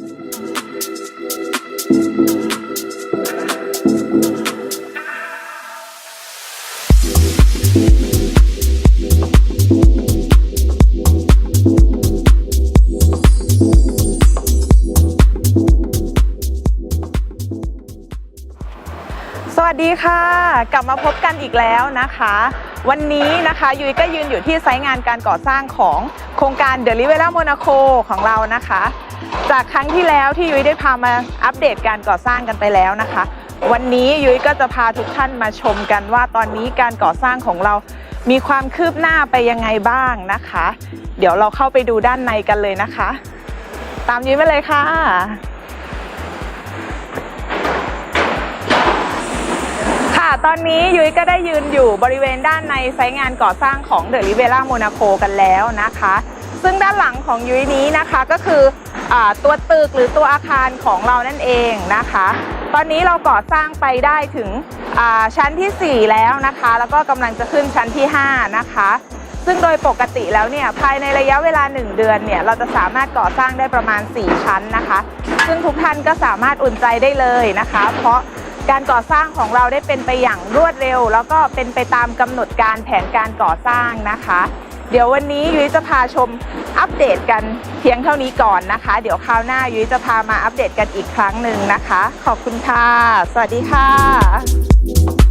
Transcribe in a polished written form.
สวัสดีค่ะกลับมาพบกันอีกแล้วนะคะวันนี้นะคะยุ้ยก็ยืนอยู่ที่ไซต์งานการก่อสร้างของโครงการ The Riviera Monaco ของเรานะคะจากครั้งที่แล้วที่ยุ้ยได้พามาอัปเดตการก่อสร้างกันไปแล้วนะคะวันนี้ยุ้ยก็จะพาทุกท่านมาชมกันว่าตอนนี้การก่อสร้างของเรามีความคืบหน้าไปยังไงบ้างนะคะเดี๋ยวเราเข้าไปดูด้านในกันเลยนะคะตามยุ้ยมาเลยค่ะตอนนี้ยุ้ยก็ได้ยืนอยู่บริเวณด้านในไซต์งานก่อสร้างของ The Riviera Monaco กันแล้วนะคะซึ่งด้านหลังของยุ้ยนี้นะคะก็คือตัวตึกหรือตัวอาคารของเรานั่นเองนะคะตอนนี้เราก่อสร้างไปได้ถึงชั้นที่4แล้วนะคะแล้วก็กำลังจะขึ้นชั้นที่5นะคะซึ่งโดยปกติแล้วเนี่ยภายในระยะเวลา1เดือนเนี่ยเราจะสามารถก่อสร้างได้ประมาณ4ชั้นนะคะซึ่งทุกท่านก็สามารถอุ่นใจได้เลยนะคะเพราะการก่อสร้างของเราได้เป็นไปอย่างรวดเร็วแล้วก็เป็นไปตามกำหนดการแผนการก่อสร้างนะคะเดี๋ยววันนี้ยุ้ยจะพาชมอัปเดตกันเพียงเท่านี้ก่อนนะคะเดี๋ยวคราวหน้ายุ้ยจะพามาอัปเดตกันอีกครั้งหนึ่งนะคะขอบคุณค่ะสวัสดีค่ะ